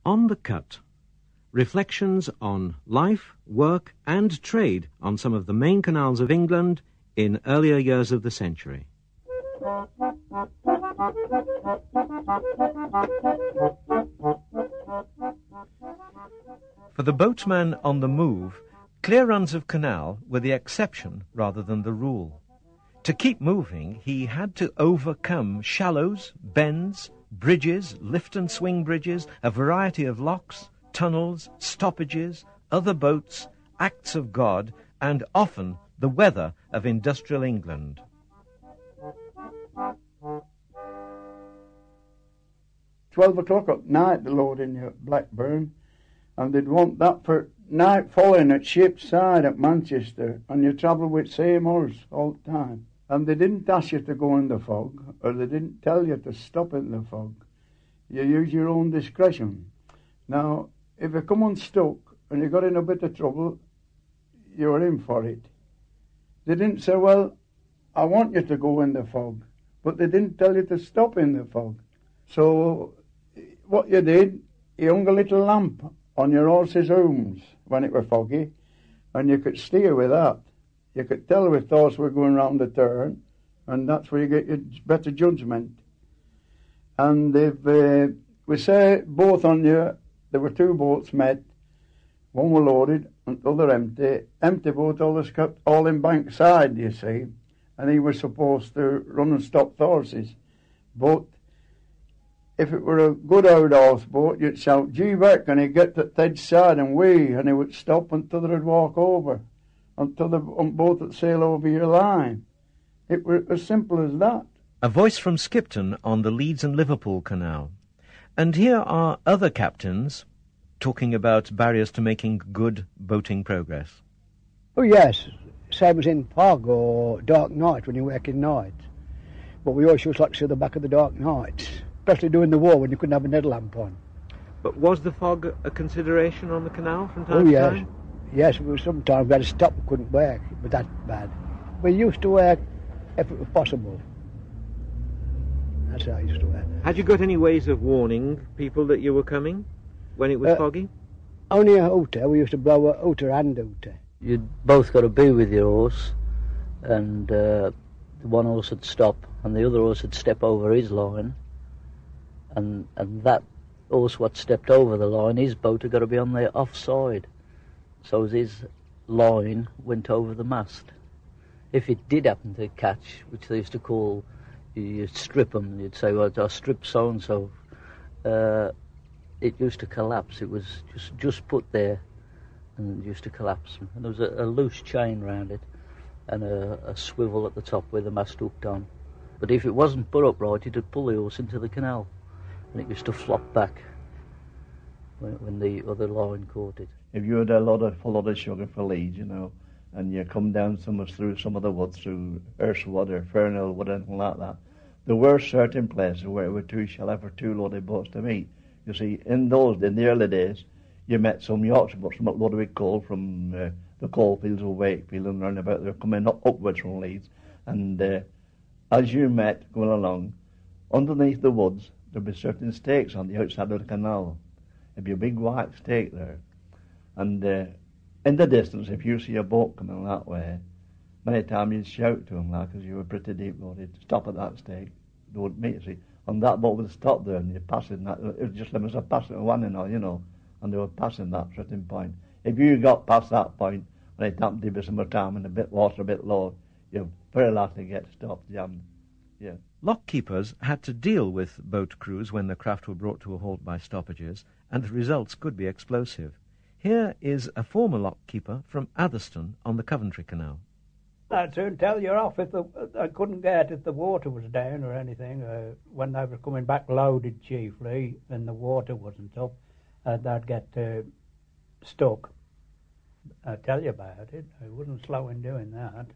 On the Cut. Reflections on life, work and trade on some of the main canals of England in earlier years of the century. For the boatman on the move, clear runs of canal were the exception rather than the rule. To keep moving, he had to overcome shallows, bends, bridges, lift and swing bridges, a variety of locks, tunnels, stoppages, other boats, acts of God, and often the weather of industrial England. £12 at night, the load in your Blackburn, and they'd want that for night falling at Ship's Side at Manchester, and you travel with same horse all the time. And they didn't ask you to go in the fog, or they didn't tell you to stop in the fog. You use your own discretion. Now, if you come unstuck and you got in a bit of trouble, you were in for it. They didn't say, well, I want you to go in the fog, but they didn't tell you to stop in the fog. So what you did, you hung a little lamp on your horse's hooms when it were foggy, and you could steer with that. You could tell if those were going round the turn, and that's where you get your better judgment. And if we say both on you, there were two boats met, one were loaded and the other empty. Empty boat always kept all in bankside, you see, and he was supposed to run and stop the horses. But if it were a good old horse boat, you'd shout, "Gee, back," and he'd get to the edge side and whee, and he would stop until they'd walk over, until the boat would sail over your line. It was as simple as that. A voice from Skipton on the Leeds and Liverpool Canal. And here are other captains talking about barriers to making good boating progress. Oh yes, same as in fog or dark night when you work in night. But we always used to like to see the back of the dark nights, especially during the war when you couldn't have a headlamp on. But was the fog a consideration on the canal from time to time? Yes, sometimes we had to stop and couldn't work. It was that bad. We used to work if it was possible. That's how I used to work. Had you got any ways of warning people that you were coming when it was foggy? Only a hooter. We used to blow a hooter and hooter. You'd both got to be with your horse, and one horse would stop and the other horse would step over his line, and that horse what stepped over the line, his boat had got to be on the offside, so as his line went over the mast. If it did happen to catch, which they used to call, you'd strip them, you'd say, well, I stripped so-and-so, it used to collapse. It was just put there and it used to collapse. And there was a loose chain round it and a swivel at the top where the mast hooked on. But if it wasn't put up right, you'd pull the horse into the canal and it used to flop back when the other line caught it. If you had a lot of sugar for Leeds, you know, and you come down through some of the woods, through Ersewood or Fernhill Wood, anything like that, there were certain places where it were too shallow for two loaded boats to meet. You see, in the early days, you met some Yorkshire boats from what we call from the coalfields of Wakefield and round about. They're coming upwards from Leeds, and as you met going along, underneath the woods there'd be certain stakes on the outside of the canal. There'd be a big white stake there, and in the distance, if you see a boat coming that way, many times you'd shout to them, like, as you were pretty deep loaded, stop at that stake. They wouldn't meet you, see. And that boat would stop there, and you're passing that. It was just limits of passing one and all, you know, and they were passing that certain point. If you got past that point, when it happened to be some time and a bit water a bit low, you're very likely to get stopped, jammed. Yeah. Lock keepers had to deal with boat crews when the craft were brought to a halt by stoppages, and the results could be explosive. Here is a former lock keeper from Atherstone on the Coventry Canal. I'd soon tell you off if I couldn't get if the water was down or anything. When they were coming back loaded chiefly and the water wasn't up, they'd get stuck. I'd tell you about it. I wasn't slow in doing that.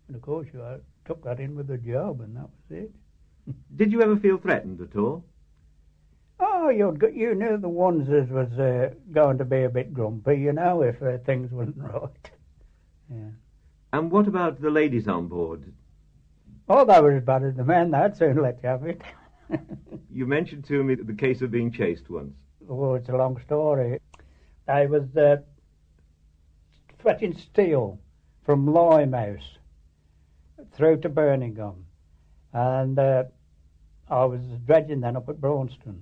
And of course I took that in with the job and that was it. Did you ever feel threatened at all? Oh, you knew the ones that was going to be a bit grumpy, you know, if things wasn't right. Yeah. And what about the ladies on board? Oh, they were as bad as the men. They'd soon let you have it. You mentioned to me the case of being chased once. Oh, it's a long story. I was fetching steel from Limehouse through to Birmingham, and I was dredging then up at Braunston.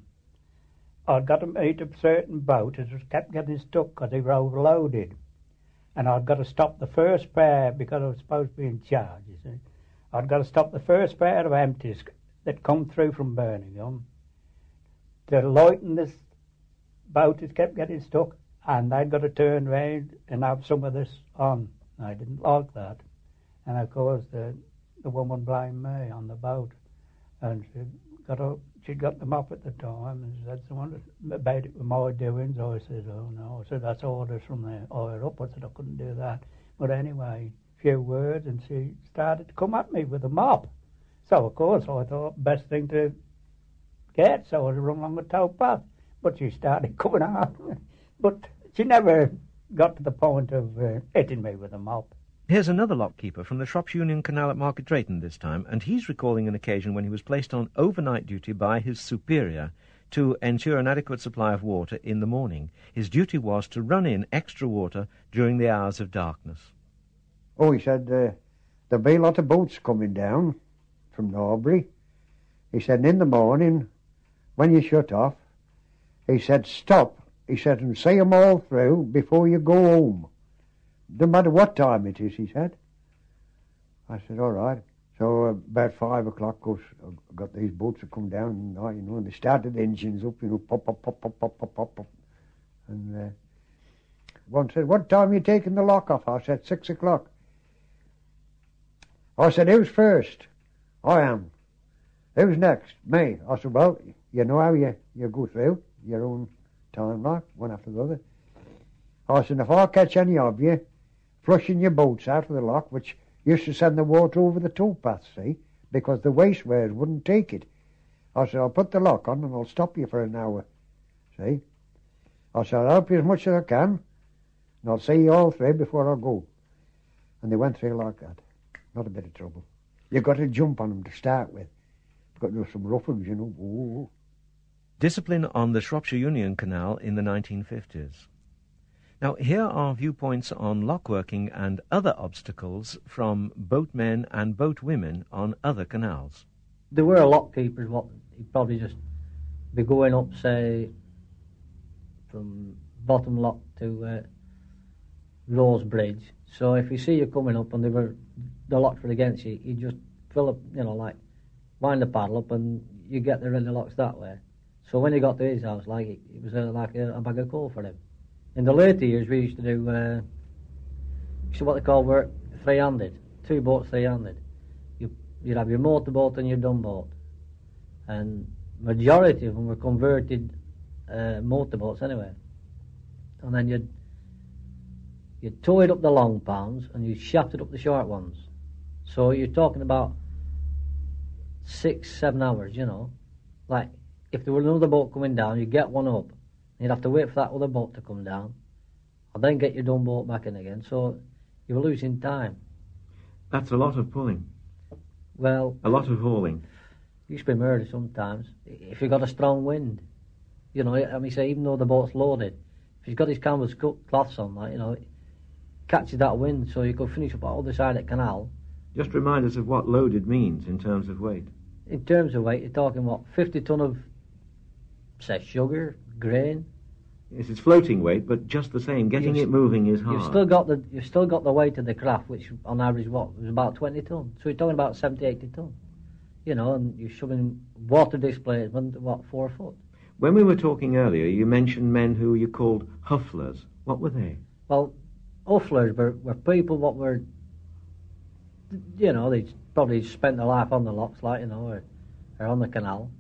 I'd got to meet a certain boat that was kept getting stuck because they were overloaded, and I'd got to stop the first pair because I was supposed to be in charge, you see. I'd got to stop the first pair of empties that come through from Birmingham to lighten this boat that kept getting stuck, and I'd got to turn round and have some of this on. I didn't like that, and of course the woman blamed me on the boat, and she'd got them up at the time and said someone about it with my doings. I said, oh no, I said that's orders from the higher up. I said I couldn't do that, but anyway, few words, and she started to come at me with a mop. So of course I thought best thing to get, so I run along the towpath. But she started coming out. But she never got to the point of hitting me with a mop. Here's another lockkeeper from the Shropshire Union Canal at Market Drayton this time, and he's recalling an occasion when he was placed on overnight duty by his superior to ensure an adequate supply of water in the morning. His duty was to run in extra water during the hours of darkness. Oh, he said, there'll be a lot of boats coming down from Norbury. He said, in the morning, when you shut off, he said, stop. He said, and see 'em all through before you go home. No matter what time it is, he said. I said, all right. So about 5 o'clock, I got these boats that come down, and they started the engines up, pop, pop, pop, pop, pop, pop, pop, pop. And one said, what time are you taking the lock off? I said, 6 o'clock. I said, who's first? I am. Who's next? Me. I said, well, you know how you go through your own time, like, one after the other. I said, if I catch any of you flushing your boats out of the lock, which used to send the water over the towpath, see, because the wasteways wouldn't take it. I said, I'll put the lock on and I'll stop you for an hour, see. I said, I'll help you as much as I can, and I'll see you all through before I go. And they went through like that. Not a bit of trouble. You've got to jump on them to start with. You've got to do some roughings, Ooh. Discipline on the Shropshire Union Canal in the 1950s. Now, here are viewpoints on lockworking and other obstacles from boatmen and boatwomen on other canals. There were lockkeepers, he'd probably just be going up, say, from bottom lock to Rose Bridge. So if you see you coming up and the locks were against you, you just fill up, wind the paddle up and you get the the locks that way. So when he got to his house, it was like a bag of coal for him. In the later years, we used to do what they call work three-handed, 2 boats three-handed. You'd have your motorboat and your dumboat, and majority of them were converted motorboats anyway. And then you'd tow it up the long pans and you shafted up the short ones. So you're talking about 6-7 hours, Like, if there were another boat coming down, you'd get one up, and you'd have to wait for that other boat to come down, and then get your dumb boat back in again, so you were losing time. That's a lot of pulling. Well... A lot of hauling. Used to be murder sometimes, if you got a strong wind. Say, even though the boat's loaded, if he's got his canvas cloths on, catches that wind, so you could finish up on the other side of the canal. Just remind us of what loaded means in terms of weight. In terms of weight, you're talking, 50 ton of, say, sugar, grain. Yes, it's floating weight, but just the same, getting it moving is hard. You've still got the weight of the craft, which on average, was about 20 ton. So you're talking about 70, 80 ton. And you're shoving water displacement, 4 foot. When we were talking earlier, you mentioned men who you called hufflers. What were they? Well, hufflers were people what were, they probably spent their life on the locks, or on the canal.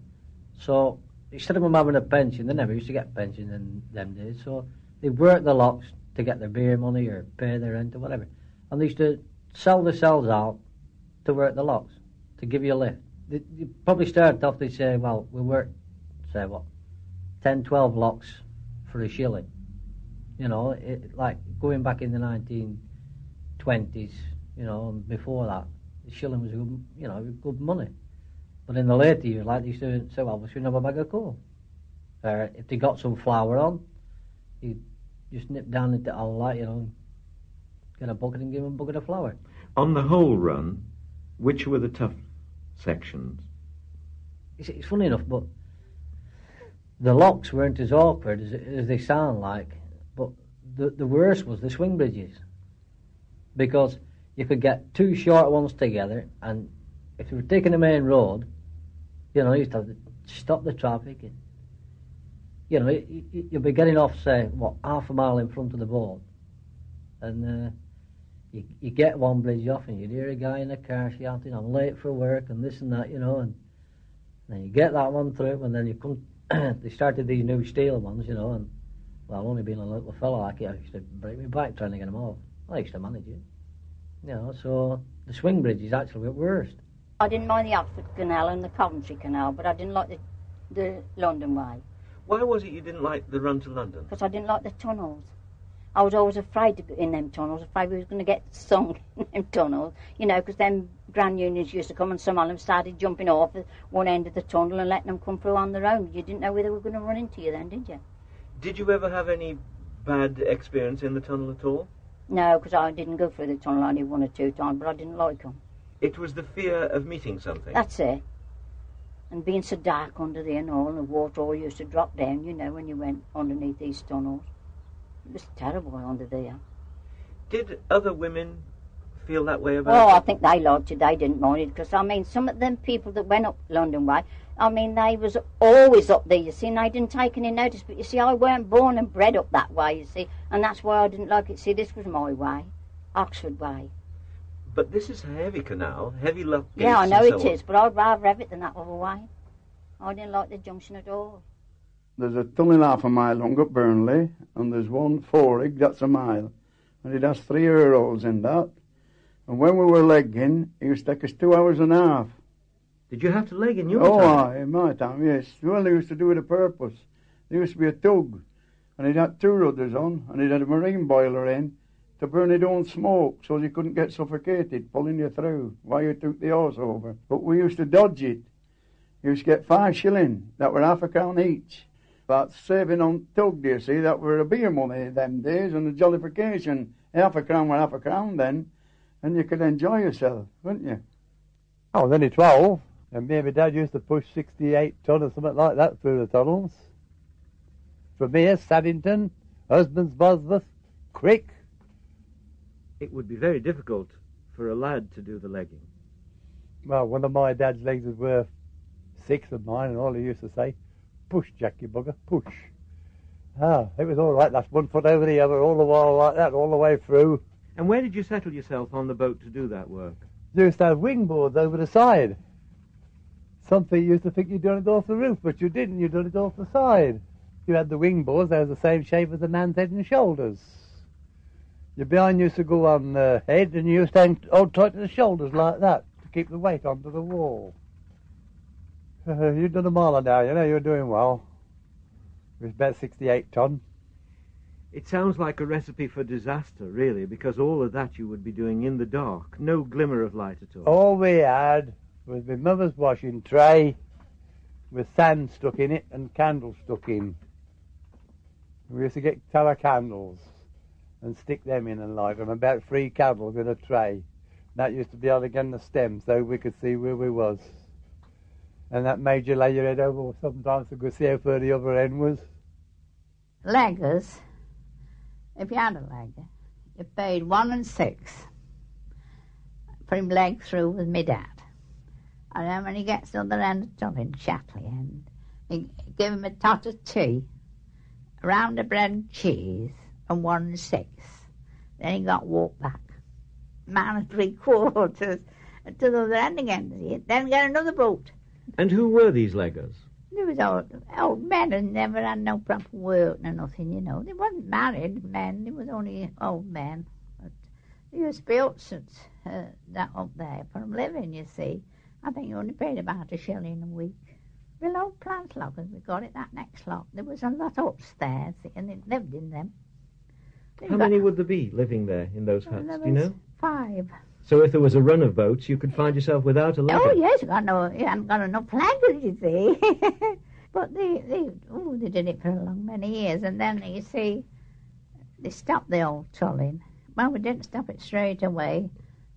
So instead of them having a pension, they never used to get pension in them days, so they worked the locks to get their beer money or pay their rent or whatever. And they used to sell themselves out to work the locks, to give you a lift. They probably started off, they say, well, we work, 10, 12 locks for a shilling. Like going back in the 1920s, and before that, the shilling was good money. But in the later years, they used to say, well, we shouldn't have a bag of coal. Or if they got some flour on, you'd just nip down into all that, get a bucket and give them a bucket of flour. On the whole run, which were the tough sections? It's funny enough, but the locks weren't as awkward as they sound like, but the worst was the swing bridges, because you could get two short ones together, and if you were taking the main road, you used to have to stop the traffic, and you'd be getting off, say, half a mile in front of the boat, and you get one bridge off, and you'd hear a guy in a car shouting, "I'm late for work," and this and that, and then you get that one through, and then you come. They started these new steel ones, and only being a little fella like it, I used to break my back trying to get them off. I used to manage it, so the swing bridges actually were worst. I didn't mind the Oxford Canal and the Coventry Canal, but I didn't like the London way. Why was it you didn't like the run to London? Because I didn't like the tunnels. I was always afraid to go in them tunnels, afraid we was going to get sunk in them tunnels, because them grand unions used to come and some of them started jumping off at one end of the tunnel and letting them come through on their own. You didn't know where they were going to run into you then, did you? Did you ever have any bad experience in the tunnel at all? No, because I didn't go through the tunnel only 1 or 2 times, but I didn't like them. It was the fear of meeting something? That's it. And being so dark under there and all, and the water all used to drop down, when you went underneath these tunnels. It was terrible under there. Did other women feel that way about it? Oh, I think they liked it. They didn't mind it, because, some of them people that went up London way, they was always up there, you see, and I didn't take any notice. But, you see, I weren't born and bred up that way, you see, and that's why I didn't like it. See, this was my way, Oxford way. But this is a heavy canal, heavy gates. Yeah, I know it is, but I'd rather have it than that other way. I didn't like the junction at all. There's a tunnel half a mile long at Burnley, and there's one 4-rig, that's a mile. And it has 3 air holes in that. And when we were legging, it used to take us 2 hours and a half. Did you have to leg in your time? Oh, in my time, yes. Well, they used to do it a purpose. There used to be a tug, and it had 2 rudders on, and it had a marine boiler in to burn its own smoke, so you couldn't get suffocated pulling you through while you took the horse over. But we used to dodge it. You used to get 5 shilling. That were half a crown each. That's saving on tug, do you see? That were a beer money them days, and the jollification. Half a crown were half a crown then, and you could enjoy yourself, couldn't you? I was only 12, and me and my dad used to push 68 ton or something like that through the tunnels. From here, Saddington, Husbands, Bosworth, Crick. It would be very difficult for a lad to do the legging. Well, one of my dad's legs was worth 6 of mine, and all he used to say, "Push, Jack, you bugger, push." It was all right. That's 1 foot over the other, all the while like that, all the way through. And where did you settle yourself on the boat to do that work? You used to have wing boards over the side. Some people used to think you'd done it off the roof, but you didn't. You done it off the side. You had the wing boards. They were the same shape as a man's head and shoulders. Your behind used to go on the head, and you used to hang hold tight to the shoulders like that to keep the weight onto the wall. You've done a mile now, you're doing well. It was about 68 ton. It sounds like a recipe for disaster, really, because all of that you would be doing in the dark, no glimmer of light at all. All we had was my mother's washing tray with sand stuck in it and candles stuck in. We used to get tallow candles and stick them in and light them, about 3 candles in a tray. That used to be on again the stem so we could see where we was. And that made you lay your head over sometimes to go see how far the other end was. Leggers, if you had a legger, you paid 1 and 6 for him leg through with me dad. And then when he gets to the other end of the tunnel in Shatley end, he give him a tot of tea, a round of bread and cheese, and 1 and 6. Then he got walked back, man and 3/4 to the other end again. Then get another boat. And who were these leggers? They was old men and never had no proper work or nothing, They wasn't married men, they was only old men. But they used to be up since that up there for them living, you see. I think you only paid about £1 shilling a week. Below plant lockers, we got it that next lot. There was a lot upstairs, and they lived in them. How many would there be living there in those huts, do you know? 5. So if there was a run of boats, you could find yourself without a legger? Oh, yes, you hadn't got enough leggers, you see. But they did it for a long many years, and then you see, they stopped the old tulling. Well, we didn't stop it straight away.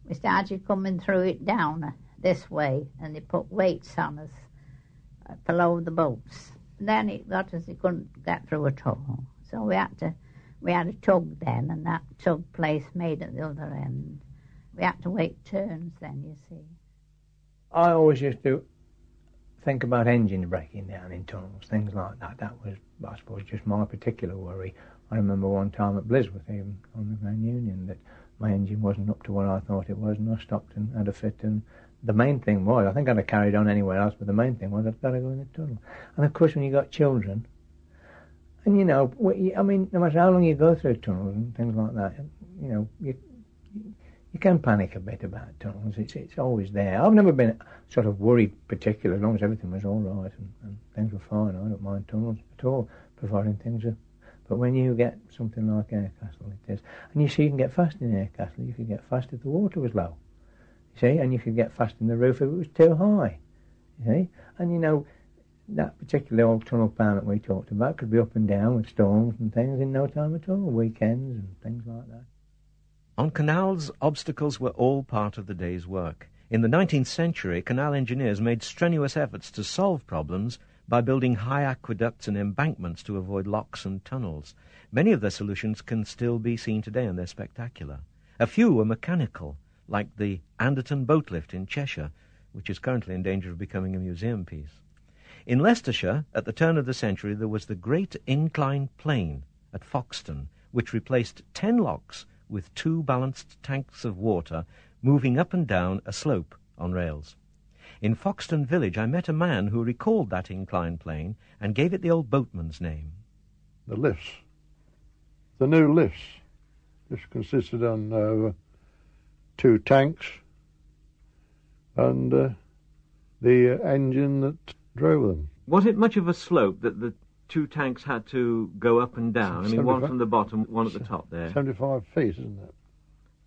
We started coming through it down this way, and they put weights on us below the boats. Then it got us, they couldn't get through at all. So we had a tug then, and that tug place made at the other end. We had to wait turns then, you see. I always used to think about engines breaking down in tunnels, things like that. That was, I suppose, just my particular worry. I remember one time at Blisworth, even on the Grand Union, that my engine wasn't up to what I thought it was, and I stopped and had a fit. And the main thing was, I think I'd have carried on anywhere else, but the main thing was I'd got to go in the tunnel. And of course, when you got children, and you know, I mean, no matter how long you go through tunnels and things like that, you know, you can panic a bit about tunnels. It's always there. I've never been sort of worried particularly, as long as everything was all right and things were fine. I don't mind tunnels at all, providing things are. But when you get something like Aircastle, it is. And you see, you can get fast in Aircastle. You could get fast if the water was low. You see, and you could get fast in the roof if it was too high. You see, and you know, that particular old tunnel plan that we talked about could be up and down with storms and things in no time at all, weekends and things like that. On canals, obstacles were all part of the day's work. In the 19th century, canal engineers made strenuous efforts to solve problems by building high aqueducts and embankments to avoid locks and tunnels. Many of their solutions can still be seen today, and they're spectacular. A few were mechanical, like the Anderton boat lift in Cheshire, which is currently in danger of becoming a museum piece. In Leicestershire, at the turn of the century, there was the Great Inclined Plane at Foxton, which replaced 10 locks with 2 balanced tanks of water moving up and down a slope on rails. In Foxton village, I met a man who recalled that inclined plane and gave it the old boatman's name. The lifts. The new lifts. This consisted of 2 tanks and the engine that drove them. Was it much of a slope that the 2 tanks had to go up and down? I mean, one from the bottom, one at the top there. 75 feet, isn't it?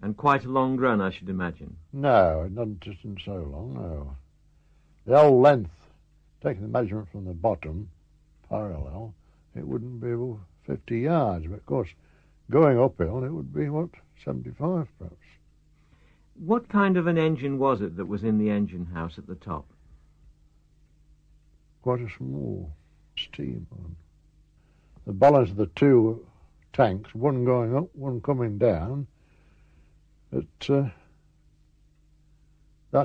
And quite a long run, I should imagine. No, it isn't so long, no. The whole length, taking the measurement from the bottom, parallel, it wouldn't be about 50 yards. But of course, going uphill, it would be, 75 perhaps. What kind of an engine was it that was in the engine house at the top? Quite a small steam one. The balance of the 2 tanks, one going up, one coming down, that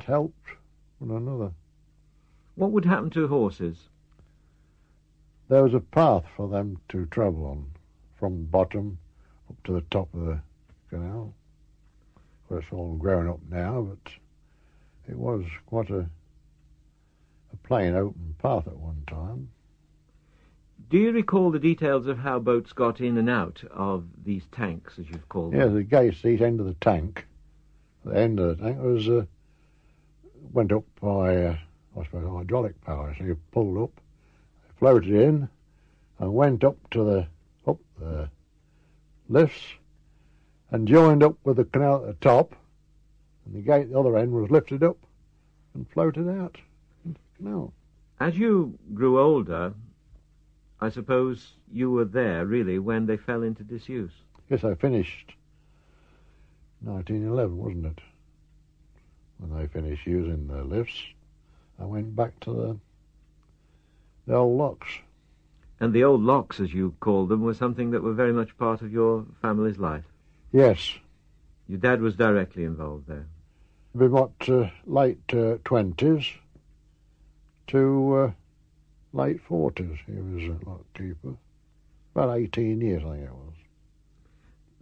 helped one another. What would happen to horses? There was a path for them to travel on, from the bottom up to the top of the canal. Well, it's all grown up now, but it was quite a plain, open path at one time. Do you recall the details of how boats got in and out of these tanks, as you've called them? Yeah, the gates at each end of the tank. The end of the tank was went up by, I suppose, hydraulic power. So you pulled up, floated in, and went up the lifts, and joined up with the canal at the top. And the gate at the other end was lifted up and floated out into the canal. As you grew older, I suppose you were there, really, when they fell into disuse. Yes, I finished 1911, wasn't it? When they finished using the lifts, I went back to the old locks. And the old locks, as you called them, were something that were very much part of your family's life? Yes. Your dad was directly involved there? Late 20s to late 40s, he was a lock keeper. About 18 years, I think it was.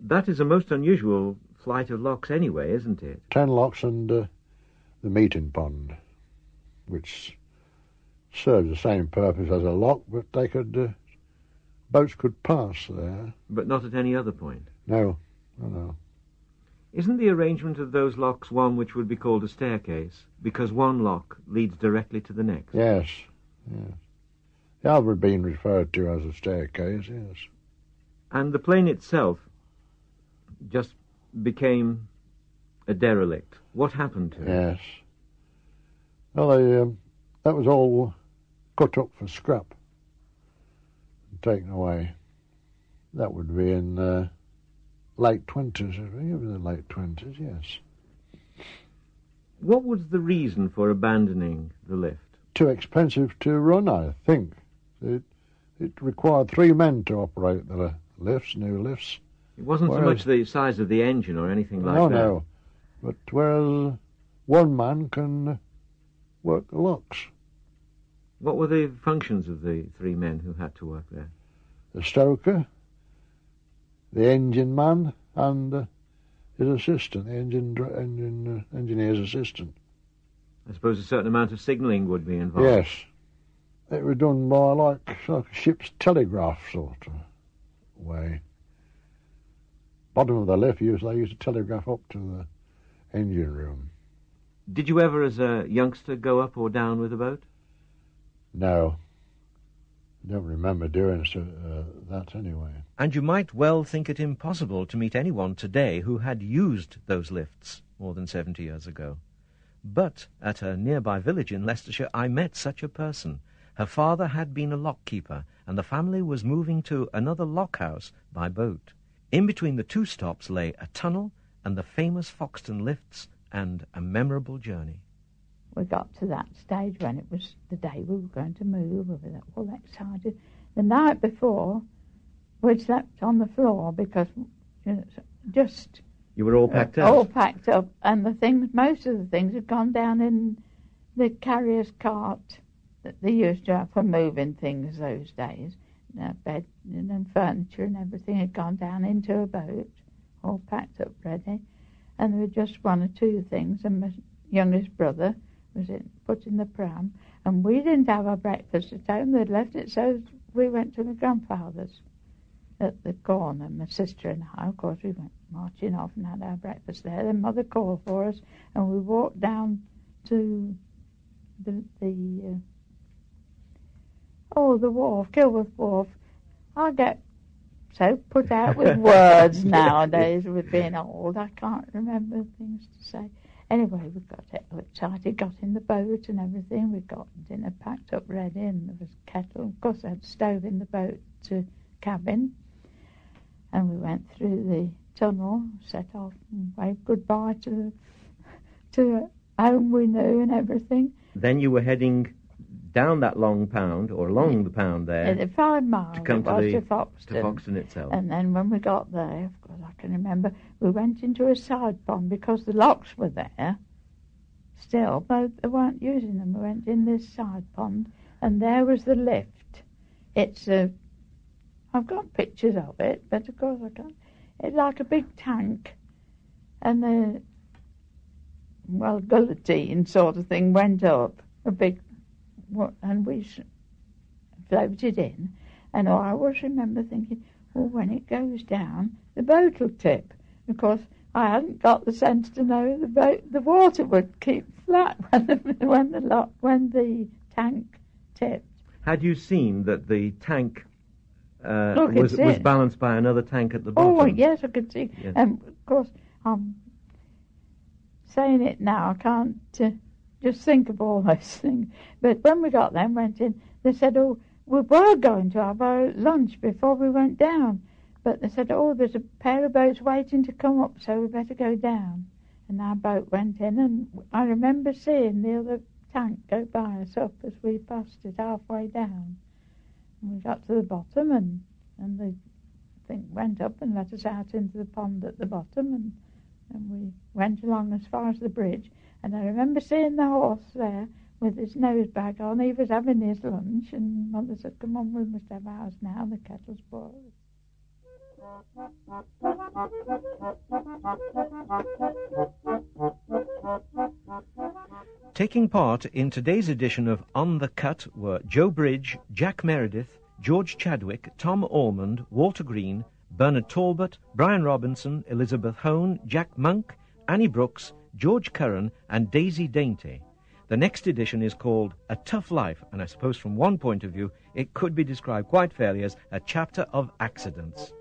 That is a most unusual flight of locks anyway, isn't it? 10 locks and the meeting pond, which served the same purpose as a lock, but they could, boats could pass there. But not at any other point? No. Isn't the arrangement of those locks one which would be called a staircase, because one lock leads directly to the next? Yes. The other been referred to as a staircase, yes. And the plane itself just became a derelict. What happened to it? Yes. Well, that was all cut up for scrap. and taken away. That would be in late 20s, I think. It was in the late 20s, yes. What was the reason for abandoning the lift? Too expensive to run, I think. It required 3 men to operate the lifts, new lifts. It wasn't so much the size of the engine or anything like that. No. But whereas 1 man can work the locks. What were the functions of the 3 men who had to work there? The stoker, the engine man, and his assistant, the engineer's assistant. I suppose a certain amount of signalling would be involved. Yes. It was done by like a ship's telegraph sort of way. Bottom of the lift, they used to telegraph up to the engine room. Did you ever, as a youngster, go up or down with a boat? No. I don't remember doing that anyway. And you might well think it impossible to meet anyone today who had used those lifts more than 70 years ago. But at a nearby village in Leicestershire, I met such a person. Her father had been a lock keeper, and the family was moving to another lock house by boat. In between the 2 stops lay a tunnel and the famous Foxton lifts and a memorable journey. We got to that stage when it was the day we were going to move. We were all excited. The night before, we slept on the floor because just... You were all packed up? All packed up, and most of the things had gone down in the carrier's cart that they used to have for moving things those days. Bed and furniture and everything had gone down into a boat, all packed up ready. And there were just 1 or 2 things, and my youngest brother was put in the pram, and we didn't have our breakfast at home. They'd left it, so we went to my grandfather's at the corner. My sister and I, of course, we went marching off and had our breakfast there. Then Mother called for us, and we walked down to the wharf, Kilworth Wharf. I get so put out with words nowadays with being old. I can't remember things to say. Anyway, we got excited, got in the boat and everything. We got dinner packed up ready, and there was a kettle. Of course, I had a stove in the boat to cabin. And we went through the tunnel, set off and waved goodbye to home we knew and everything. Then you were heading down that long pound, or along the pound there. 5 miles to come to Foxton. To Foxton itself. And then when we got there, of course I can remember, we went into a side pond because the locks were there still, but they weren't using them. We went in this side pond, and there was the lift. I've got pictures of it, but of course I can't. It's like a big tank, and the guillotine sort of thing went up, and we floated in. And I always remember thinking, well, when it goes down, the boat will tip. Of course, I hadn't got the sense to know the water would keep flat when the tank tipped. Had you seen that the tank was balanced by another tank at the bottom? Oh, yes, I could see. Yes. And, of course, I'm saying it now, I can't just think of all those things. But when we got there and went in, they said, we were going to have our lunch before we went down. But they said, there's a pair of boats waiting to come up, so we better go down. And our boat went in, and I remember seeing the other tank go by us up as we passed it halfway down. And we got to the bottom, and the thing went up and let us out into the pond at the bottom, and we went along as far as the bridge. And I remember seeing the horse there with his nose bag on. He was having his lunch, and Mother said, come on, we must have ours now, the kettle's boiled. Taking part in today's edition of On the Cut were Joe Bridge, Jack Meredith, George Chadwick, Tom Ormond, Walter Green, Bernard Talbot, Brian Robinson, Elizabeth Hone, Jack Monk, Annie Brooks, George Curran and Daisy Dainty. The next edition is called A Tough Life, and I suppose from one point of view it could be described quite fairly as a chapter of accidents.